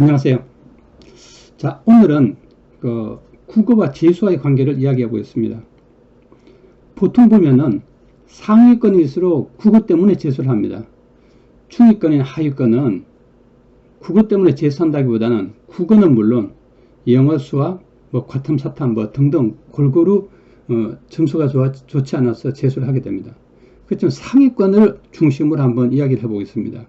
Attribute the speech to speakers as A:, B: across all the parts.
A: 안녕하세요. 자, 오늘은 국어와 재수와의 관계를 이야기하고 있습니다. 보통 보면은 상위권일수록 국어 때문에 재수를 합니다. 중위권이나 하위권은 국어 때문에 재수한다기보다는 국어는 물론 영어, 수학, 과탐, 사탐 등등 골고루 점수가 좋지 않아서 재수를 하게 됩니다. 그렇지만 상위권을 중심으로 한번 이야기를 해보겠습니다.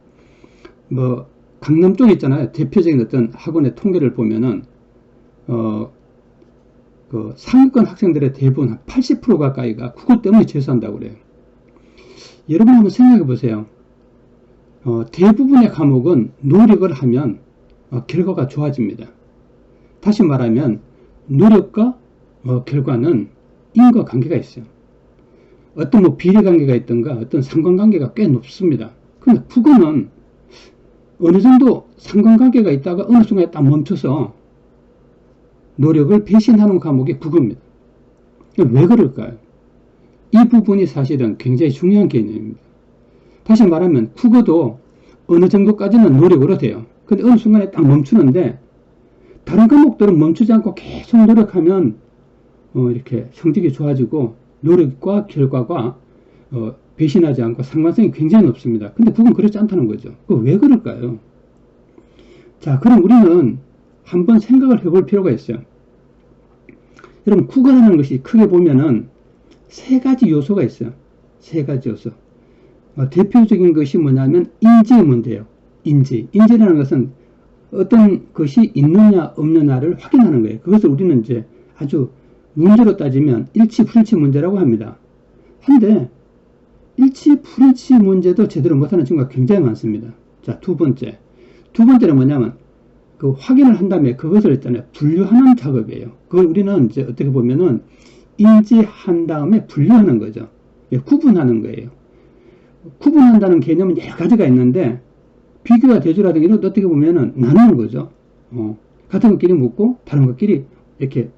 A: 강남 쪽에 있잖아요. 대표적인 어떤 학원의 통계를 보면은, 상위권 학생들의 대부분 한 80% 가까이가 국어 때문에 재수한다고 그래요. 여러분 한번 생각해 보세요. 대부분의 과목은 노력을 하면, 결과가 좋아집니다. 다시 말하면, 노력과, 결과는 인과관계가 있어요. 어떤 비례관계가 있던가, 어떤 상관관계가 꽤 높습니다. 근데 국어는 어느 정도 상관관계가 있다가 어느 순간에 딱 멈춰서 노력을 배신하는 과목이 국어입니다. 왜 그럴까요? 이 부분이 사실은 굉장히 중요한 개념입니다. 다시 말하면 국어도 어느 정도까지는 노력으로 돼요. 근데 어느 순간에 딱 멈추는데 다른 과목들은 멈추지 않고 계속 노력하면 이렇게 성적이 좋아지고 노력과 결과가 배신하지 않고 상관성이 굉장히 높습니다. 근데 국어는 그렇지 않다는 거죠. 왜 그럴까요? 자, 그럼 우리는 한번 생각을 해볼 필요가 있어요. 여러분, 국어라는 것이 크게 보면은 세 가지 요소가 있어요. 세 가지 요소. 대표적인 것이 뭐냐면 인지의 문제예요. 인지라는 것은 어떤 것이 있느냐 없느냐를 확인하는 거예요. 그것을 우리는 이제 아주 문제로 따지면 일치 불일치 문제라고 합니다. 근데 일치 불일치 문제도 제대로 못하는 친구가 굉장히 많습니다. 자, 두 번째는 뭐냐면 확인을 한 다음에 그것을 있잖아요, 분류하는 작업이에요. 그걸 우리는 이제 어떻게 보면은 인지한 다음에 분류하는 거죠. 구분하는 거예요. 구분한다는 개념은 여러 가지가 있는데 비교와 대조라든가 이런 어떻게 보면은 나누는 거죠. 같은 것끼리 묻고 다른 것끼리 이렇게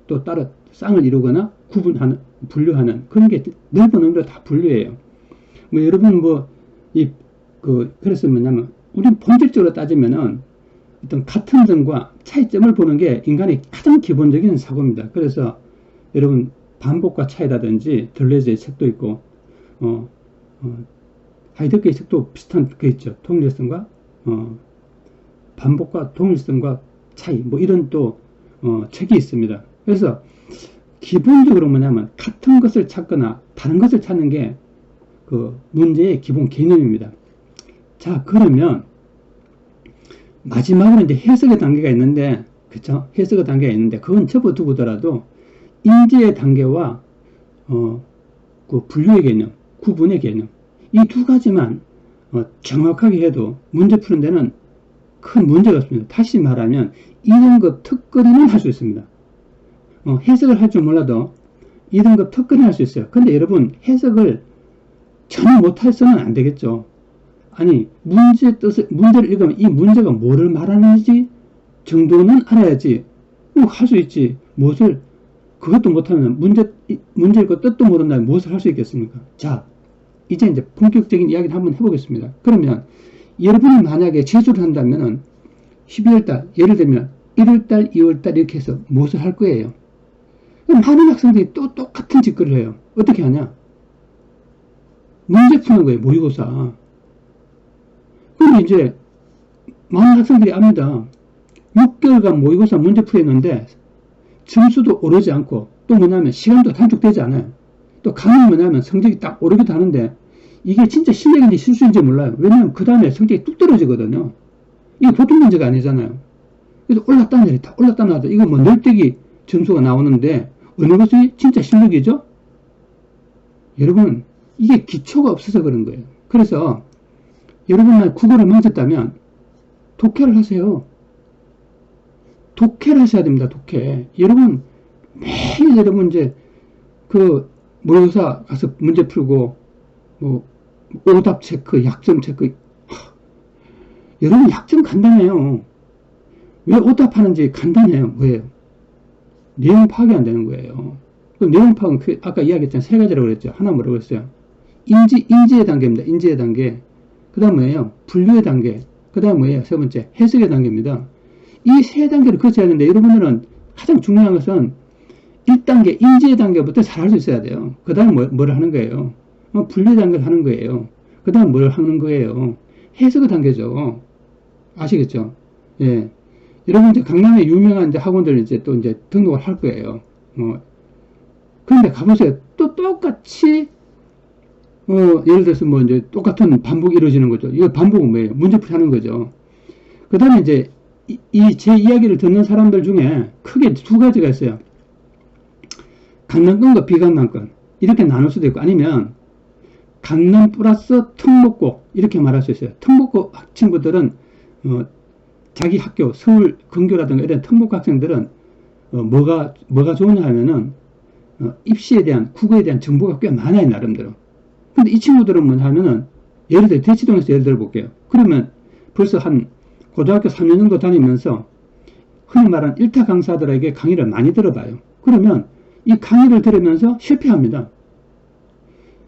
A: 또 따로 쌍을 이루거나 분류하는 그런 게 넓은 의미로 다 분류해요. 여러분 그래서 뭐냐면 우리는 본질적으로 따지면은 어떤 같은 점과 차이점을 보는 게 인간의 가장 기본적인 사고입니다. 그래서 여러분 반복과 차이라든지 들레즈의 책도 있고 하이데거의 책도 비슷한 게 있죠. 동일성과 반복과 동일성과 차이 이런 또 책이 있습니다. 그래서 기본적으로 뭐냐면 같은 것을 찾거나 다른 것을 찾는 게 문제의 기본 개념입니다. 자, 그러면 마지막으로 이제 해석의 단계가 있는데, 그쵸? 해석의 단계가 있는데 그건 접어두고더라도 인지의 단계와 분류의 개념, 구분의 개념, 이 두 가지만 정확하게 해도 문제 푸는 데는 큰 문제가 없습니다. 다시 말하면 2등급 특거리는 할 수 있습니다. 해석을 할 줄 몰라도 2등급 특거리 할 수 있어요. 근데 여러분 해석을 전혀 못해서는 안 되겠죠. 아니, 문제를 읽으면 이 문제가 뭐를 말하는지 정도는 알아야지. 할 수 있지. 그것도 못하면 문제 읽고 뜻도 모른다면 무엇을 할 수 있겠습니까? 자, 이제 본격적인 이야기를 한번 해보겠습니다. 그러면 여러분이 만약에 재수를 한다면은 12월달, 예를 들면 1월달, 2월달 이렇게 해서 무엇을 할 거예요? 많은 학생들이 또 똑같은 짓거리를 해요. 어떻게 하냐? 문제 푸는 거예요, 모의고사. 그럼 이제 많은 학생들이 압니다. 6개월간 모의고사 문제 풀었는데 점수도 오르지 않고 또 뭐냐면 시간도 단축되지 않아요. 또 강은 뭐냐면 성적이 딱 오르기도 하는데 이게 진짜 실력인지 실수인지 몰라요. 왜냐면 그 다음에 성적이 뚝 떨어지거든요. 이게 보통 문제가 아니잖아요. 그래서 올랐다 내렸다 올랐다 내렸다 이거 널뛰기 점수가 나오는데 어느 것이 진짜 실력이죠? 여러분, 이게 기초가 없어서 그런 거예요. 그래서 여러분만 국어를 망쳤다면 독해를 하세요. 독해를 하셔야 됩니다. 독해. 여러분 매일 여러분 이제 모의고사 가서 문제 풀고 오답 체크, 약점 체크. 여러분 약점 간단해요. 왜 오답하는지 간단해요. 뭐예요? 내용 파악이 안 되는 거예요. 그 내용 파악은 아까 이야기했잖아요. 세 가지라고 그랬죠. 하나 뭐라고 했어요? 인지의 단계입니다. 인지의 단계. 그 다음 뭐예요? 분류의 단계. 그 다음 뭐예요? 세 번째, 해석의 단계입니다. 이 세 단계를 거쳐야 되는데 여러분들은 가장 중요한 것은 1단계, 인지 단계부터 잘 할 수 있어야 돼요. 그 다음 뭘 하는 거예요? 분류 단계를 하는 거예요. 그 다음 뭘 하는 거예요? 해석 단계죠. 아시겠죠? 예. 여러분 이제 강남에 유명한 이제 학원들 이제 또 이제 등록을 할 거예요. 그런데 가보세요. 또 똑같이 예를 들어서 뭐 이제 똑같은 반복이 이루어지는 거죠. 이거 반복은 뭐예요? 문제풀이 하는 거죠. 그 다음에 이제 제 이야기를 듣는 사람들 중에 크게 두 가지가 있어요. 강남권과 비강남권 이렇게 나눌 수도 있고 아니면 강남 플러스 특목고 이렇게 말할 수 있어요. 특목고 친구들은 자기 학교 서울 근교라든가 이런 특목고 학생들은 뭐가 좋냐 하면은 입시에 대한 국어에 대한 정보가 꽤 많아요 나름대로. 근데 이 친구들은 뭐냐 하면은 예를 들어 대치동에서 예를 들어 볼게요. 그러면 벌써 한 고등학교 3년 정도 다니면서 흔히 말하는 1타 강사들에게 강의를 많이 들어봐요. 그러면 이 강의를 들으면서 실패합니다.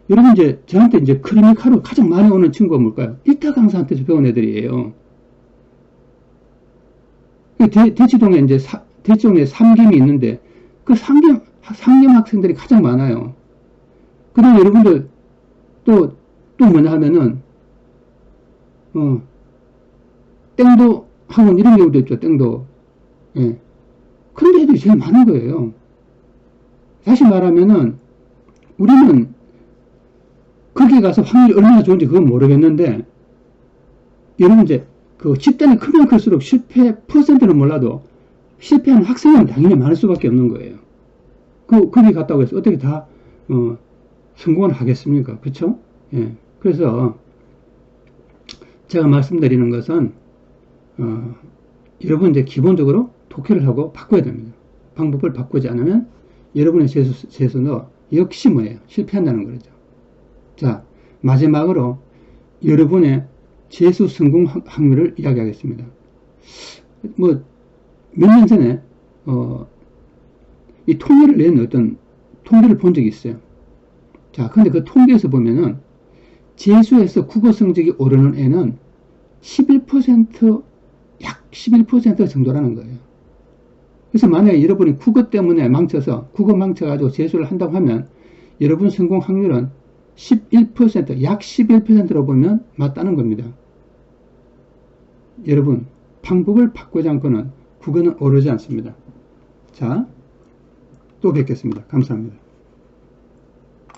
A: 여러분 이제 저한테 이제 클리닉하러 가장 많이 오는 친구가 뭘까요? 1타 강사한테서 배운 애들이에요. 대치동에 이제 대치동에 삼김이 있는데 그 삼김 학생들이 가장 많아요. 그다음에 여러분들 또 뭐냐 하면은 땡도 학원 이런 경우도 있죠. 땡도. 예. 그런 애들이 제일 많은 거예요. 다시 말하면은 우리는 거기 가서 확률이 얼마나 좋은지 그건 모르겠는데 여러분 이제 그 집단이 크면 클수록 실패 퍼센트는 몰라도 실패하는 학생은 당연히 많을 수밖에 없는 거예요. 거기 갔다고 해서 어떻게 다 성공을 하겠습니까? 그렇죠? 예. 그래서 제가 말씀드리는 것은 여러분 이제 기본적으로 독해를 하고 바꿔야 됩니다. 방법을 바꾸지 않으면 여러분의 재수는 역시 뭐예요? 실패한다는 거죠. 자, 마지막으로 여러분의 재수 성공 확률을 이야기하겠습니다. 뭐 몇 년 전에 이 통계를 낸 어떤 통계를 본 적이 있어요. 자, 근데 그 통계에서 보면은 재수에서 국어 성적이 오르는 애는 11%, 약 11% 정도라는 거예요. 그래서 만약에 여러분이 국어 때문에 국어 망쳐가지고 재수를 한다고 하면 여러분 성공 확률은 11%, 약 11%로 보면 맞다는 겁니다. 여러분, 방법을 바꾸지 않고는 국어는 오르지 않습니다. 자, 또 뵙겠습니다. 감사합니다.